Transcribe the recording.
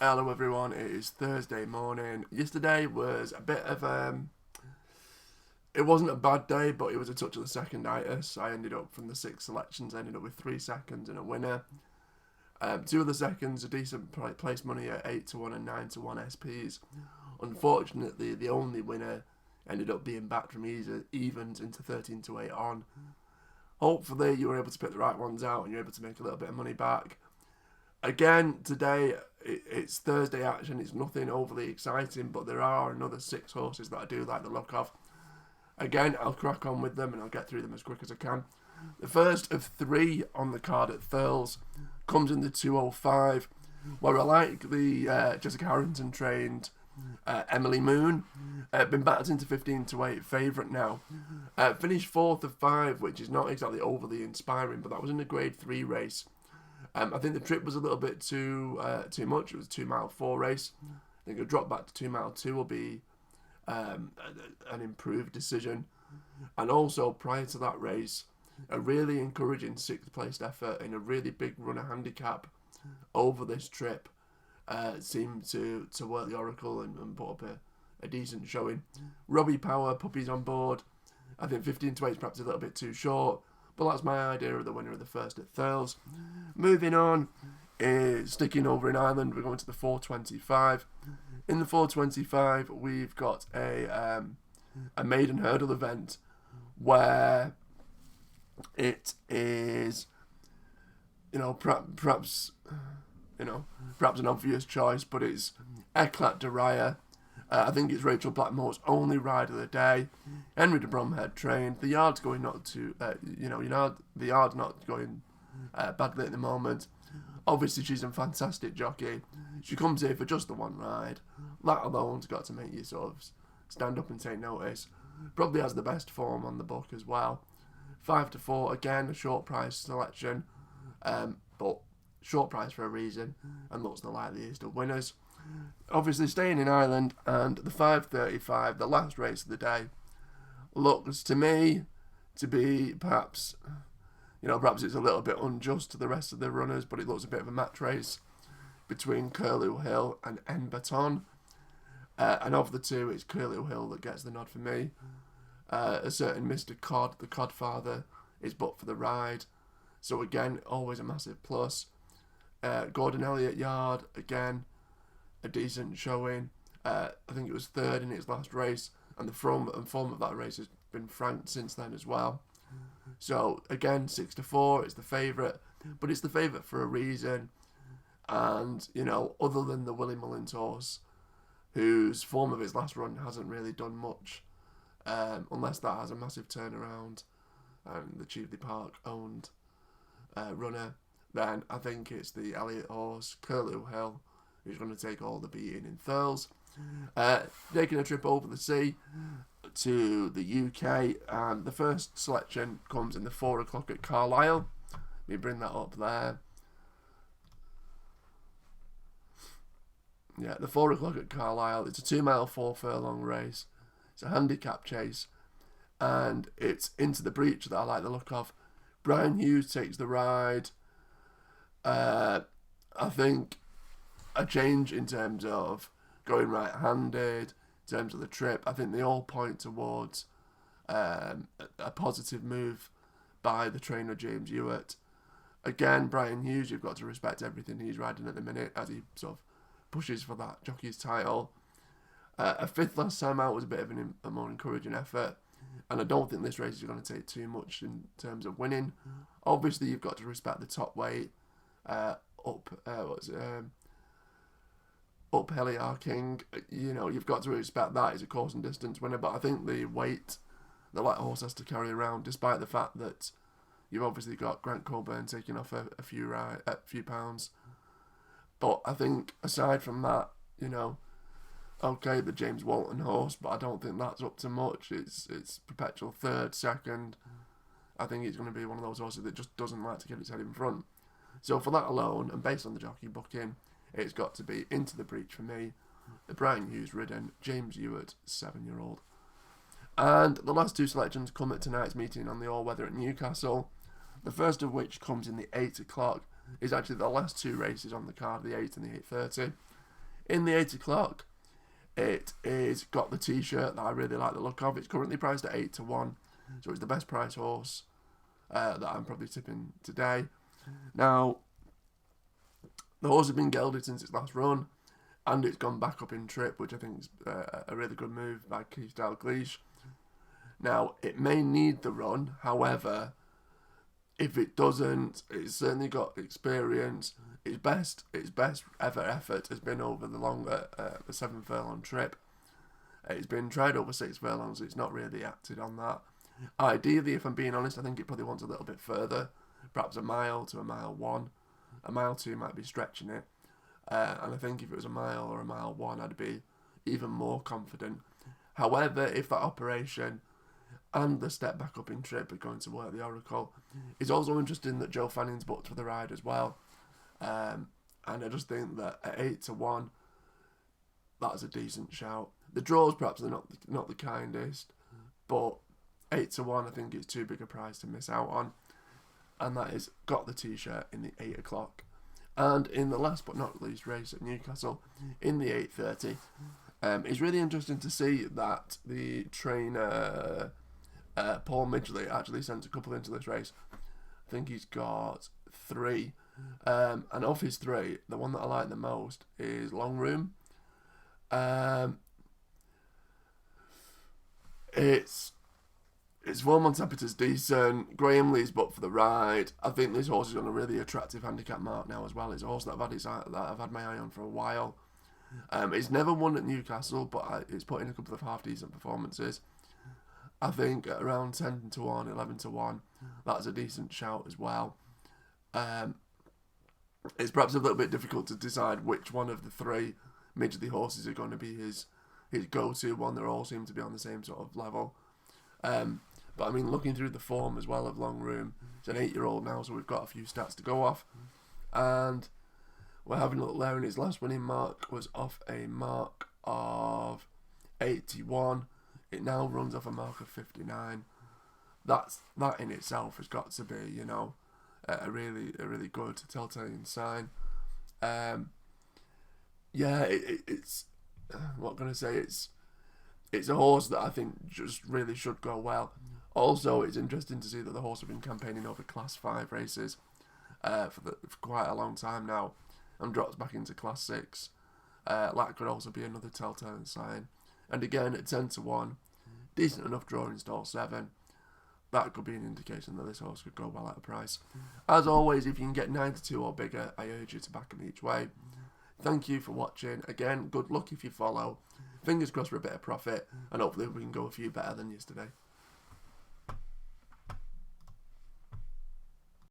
Hello everyone, it is Thursday morning. Yesterday was a bit of it wasn't a bad day, but it was a touch of the seconditis. I ended up, from the 6 selections, I ended up with 3 seconds and a winner. 2 of the seconds, a decent place money at 8 to 1 and 9 to 1 SPs. Unfortunately, the only winner ended up being back from evens into 13 to 8 on. Hopefully you were able to pick the right ones out and you're able to make a little bit of money back. Again, today it's Thursday action. It's nothing overly exciting, but there are another 6 horses that I do like the look of. Again, I'll crack on with them and I'll get through them as quick as I can. The first of 3 on the card at Thurles comes in the 205, where I like the Jessica Harrington trained Emily Moon. Been backed into 15 to 8 favourite now. Finished 4th of 5, which is not exactly overly inspiring, but that was in a grade 3 race. I think the trip was a little bit too much. It was a 2 mile 4 race. I think a drop back to 2 mile 2 will be an improved decision. And also, prior to that race, a really encouraging 6th placed effort in a really big runner handicap over this trip seemed to work the oracle and put up a decent showing. Robbie Power, puppies on board. I think 15 to 8 is perhaps a little bit too short. But that's my idea of the winner of the first at Thurles. Moving on, is sticking over in Ireland, we're going to the 425. In the 425, we've got a maiden hurdle event where it is, perhaps an obvious choice, but it's Eclat de Raya. I think it's Rachel Blackmore's only ride of the day. Henry de Bromhead trained. The yard's going not to, the yard's not going badly at the moment. Obviously, she's a fantastic jockey. She comes here for just the one ride. That alone's got to make you sort of stand up and take notice. Probably has the best form on the book as well. 5 to 4, again, a short price selection, but short price for a reason, and looks the likeliest of winners. Obviously staying in Ireland, and the 5:35, the last race of the day, looks to me to be perhaps it's a little bit unjust to the rest of the runners, but it looks a bit of a match race between Curlew Hill and En Baton. And of the two, it's Curlew Hill that gets the nod for me. A certain Mr. Cod, the Codfather, is booked for the ride. So again, always a massive plus. Gordon Elliott Yard, again, a decent showing. I think it was 3rd in its last race, and the form of that race has been franked since then as well. So again, 6 to 4, it's the favourite, but it's the favourite for a reason. And other than the Willie Mullins horse, whose form of his last run hasn't really done much, unless that has a massive turnaround, the Cheveley Park owned runner, then I think it's the Elliott horse, Curlew Hill, who's going to take all the beating in Thurles. Taking a trip over the sea to the UK, and the first selection comes in the 4 o'clock at Carlisle. Let me bring that up there. Yeah, the 4 o'clock at Carlisle. It's a 2 mile 4 furlong race. It's a handicap chase, and it's into the breach that I like the look of. Brian Hughes takes the ride. I think a change in terms of going right-handed, in terms of the trip. I think they all point towards a positive move by the trainer James Ewart. Again, Brian Hughes, you've got to respect everything he's riding at the minute as he sort of pushes for that jockey's title. A 5th last time out was a bit of a more encouraging effort, and I don't think this race is going to take too much in terms of winning. Obviously, you've got to respect the top weight. Up Heliar King, you've got to expect that as a course and distance winner, but I think the weight the light horse has to carry around, despite the fact that you've obviously got Grant Coburn taking off a few pounds. But I think aside from that, okay, the James Walton horse, but I don't think that's up to much. It's perpetual 3rd, 2nd. I think it's going to be one of those horses that just doesn't like to get its head in front. So for that alone, and based on the jockey booking, it's got to be into the breach for me. The Brian Hughes ridden James Ewart 7-year-old. And the last 2 selections come at tonight's meeting on the all-weather at Newcastle. The first of which comes in the 8 o'clock, is actually the last 2 races on the card, the 8 and the 8:30. In the 8 o'clock, it is got the T-shirt that I really like the look of. It's currently priced at 8-1, so it's the best price horse that I'm probably tipping today. Now, the horse has been gelded since its last run, and it's gone back up in trip, which I think is a really good move by Keith Dalglish. Now, it may need the run, however, if it doesn't, it's certainly got experience. Its best ever effort has been over the longer, the 7 furlong trip. It's been tried over 6 furlongs, so it's not really acted on that. Ideally, if I'm being honest, I think it probably wants a little bit further, perhaps a mile to a mile 1. A mile 2 might be stretching it. And I think if it was a mile or a mile 1, I'd be even more confident. However, if that operation and the step back up in trip are going to work the Oracle, it's also interesting that Joe Fanning's booked for the ride as well. And I just think that at 8-1, that's a decent shout. The draws perhaps are not the kindest, but 8-1 I think is too big a prize to miss out on. And that is got the T-shirt in the 8 o'clock. And in the last but not least race at Newcastle, in the 8:30, it's really interesting to see that the trainer Paul Midgley actually sent a couple into this race. I think he's got 3. And of his 3, the one that I like the most is Long Room. It's form on Temperature's decent. Graham Lee's booked for the ride. I think this horse is on a really attractive handicap mark now as well. It's a horse that I've had my eye on for a while. It's never won at Newcastle, but it's put in a couple of half decent performances. I think at around 10-1, 11-1, that's a decent shout as well. It's perhaps a little bit difficult to decide which one of the 3 Midgley horses are going to be his go-to one. They all seem to be on the same sort of level. But I mean, looking through the form as well of Long Room, it's an 8-year-old now, so we've got a few stats to go off. And we're having a look there, and his last winning mark was off a mark of 81. It now runs off a mark of 59. That in itself has got to be, a really good telltale sign. It's what can I say? It's a horse that I think just really should go well. Also, it's interesting to see that the horse has been campaigning over Class 5 races for quite a long time now, and drops back into Class 6. That could also be another telltale sign. And again, at 10-1, decent enough draw in stall 7. That could be an indication that this horse could go well at a price. As always, if you can get 9-2 or bigger, I urge you to back him each way. Thank you for watching. Again, good luck if you follow. Fingers crossed for a bit of profit, and hopefully we can go a few better than yesterday.